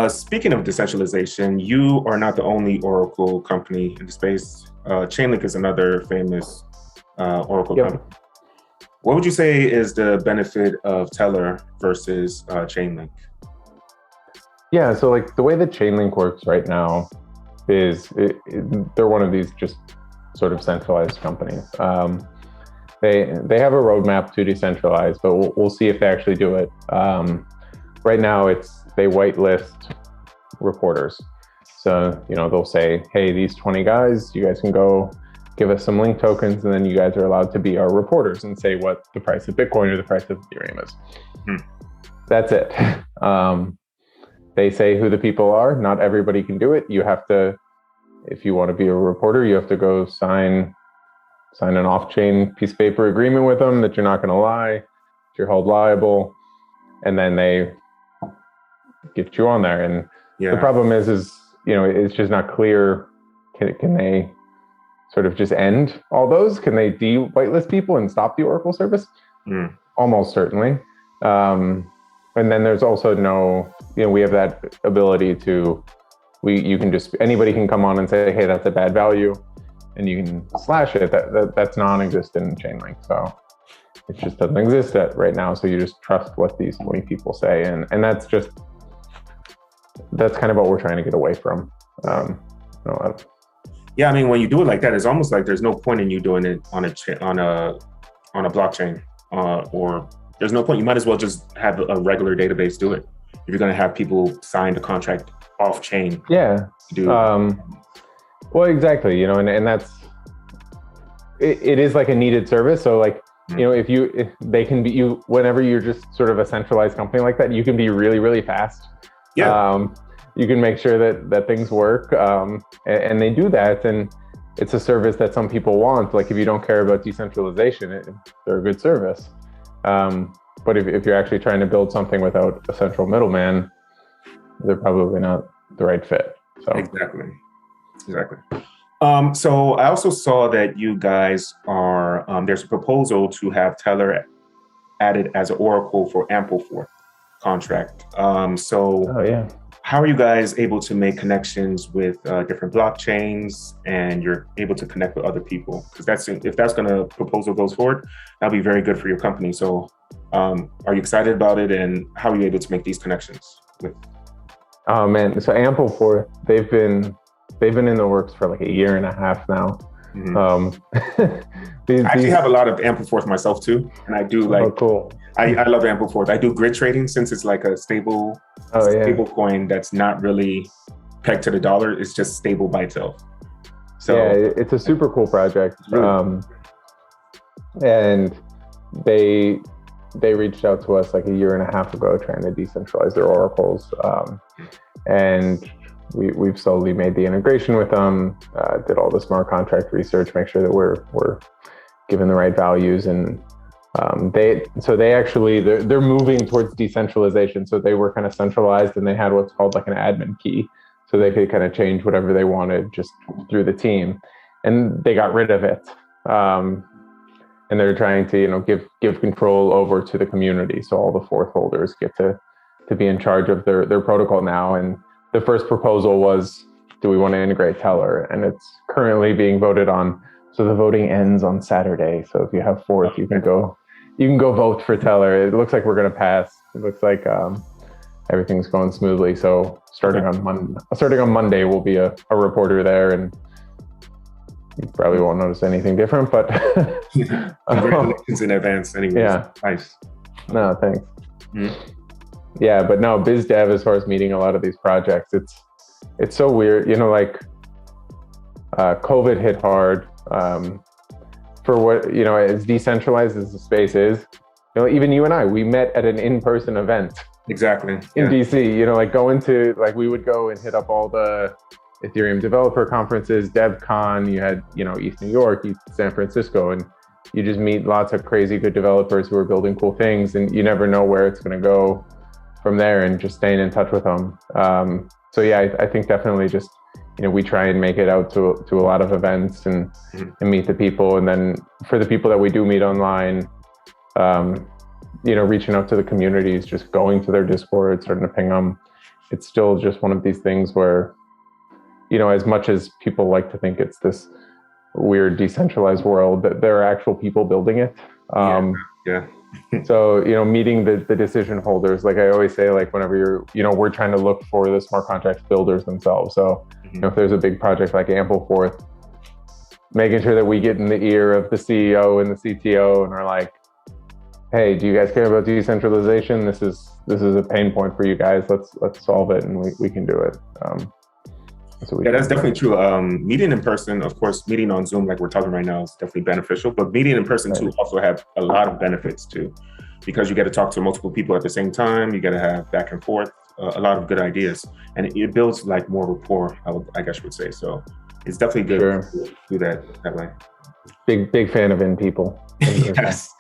Speaking of decentralization, you are not the only Oracle company in the space. Chainlink is another famous Oracle Yep. company. What would you say is the benefit of Tellor versus Chainlink? Yeah, so like the way that Chainlink works right now is they're one of these just sort of centralized companies. They have a roadmap to decentralize, but we'll see if they actually do it. Right now, they whitelist reporters. So they'll say, hey, these 20 guys, you guys can go give us some link tokens, and then you guys are allowed to be our reporters and say what the price of Bitcoin or the price of Ethereum is. That's it. They say who the people are. Not everybody can do it. You have to, if you want to be a reporter, you have to go sign an off-chain piece of paper agreement with them that you're not going to lie, that you're held liable, and then they get you on there. And the problem is it's just not clear. Can they sort of just end all those? Can they de-whitelist people and stop the Oracle service? Almost certainly. And then there's also we have that ability to, anybody can come on and say, hey, that's a bad value, and you can slash it. That's non-existent in Chainlink. So it just doesn't exist right now. So you just trust what these 20 people say. And that's kind of what we're trying to get away from. Yeah, I mean, when you do it like that, it's almost like there's no point in you doing it on a blockchain, or there's no point. You might as well just have a regular database do it. If you're going to have people sign the contract off chain. Yeah. Well, exactly. And that's it is like a needed service. So like, they can be whenever you're just sort of a centralized company like that, you can be really, really fast. Yeah. You can make sure that things work, and they do that. And it's a service that some people want. Like if you don't care about decentralization, they're a good service. But if you're actually trying to build something without a central middleman, they're probably not the right fit. So Exactly. So I also saw that you guys are, there's a proposal to have Tellor added as an Oracle for Amplify contract. How are you guys able to make connections with different blockchains, and you're able to connect with other people? Because if that's going to proposal goes forward, that'll be very good for your company. So are you excited about it, and how are you able to make these connections with? Oh man, so Amplify, they've been in the works for like a year and a half now. I actually have a lot of Amplify myself too, and I do like. Oh, cool. I love Amplify. I do grid trading since it's like a stable coin that's not really pegged to the dollar. It's just stable by itself. So yeah, it's a super cool project. Really? And they reached out to us like a year and a half ago trying to decentralize their oracles. And we've slowly made the integration with them, did all the smart contract research, make sure that we're given the right values. And they're moving towards decentralization. So they were kind of centralized, and they had what's called like an admin key. So they could kind of change whatever they wanted just through the team. And they got rid of it. And they're trying to, give control over to the community. So all the fourth holders get to be in charge of their protocol now. And the first proposal was, do we want to integrate Tellor? And it's currently being voted on. So the voting ends on Saturday. So if you have fourth, you can go vote for Tellor. It looks like we're going to pass. It looks like everything's going smoothly. So starting on Monday, we'll be a reporter there, and you probably won't notice anything different, but congratulations in advance anyways. Yeah. Nice. No, thanks. Yeah, but no, biz dev, as far as meeting a lot of these projects, it's so weird. COVID hit hard. For what, as decentralized as the space is, even you and I, we met at an in-person event. Exactly. In DC, we would go and hit up all the Ethereum developer conferences, DevCon, you had, East New York, San Francisco, and you just meet lots of crazy good developers who are building cool things, and you never know where it's going to go from there, and just staying in touch with them. So yeah, I think definitely just, we try and make it out to a lot of events and meet the people. And then for the people that we do meet online, reaching out to the communities, just going to their Discord, starting to ping them, it's still just one of these things where, you know, as much as people like to think it's this weird decentralized world, that there are actual people building it. Yeah. So, you know, meeting the decision holders, like I always say, like whenever you're, you know, we're trying to look for the smart contract builders themselves. So, you know, if there's a big project like Ampleforth, making sure that we get in the ear of the CEO and the CTO and are like, hey, do you guys care about decentralization? This is a pain point for you guys. Let's solve it, and we can do it. That's definitely true. Meeting in person, of course, meeting on Zoom like we're talking right now is definitely beneficial, but meeting in person too also have a lot of benefits too, because you get to talk to multiple people at the same time. You get to have back and forth, a lot of good ideas, and it builds like more rapport, I guess you would say. So it's definitely good to do that way. Big fan of in people. Yes.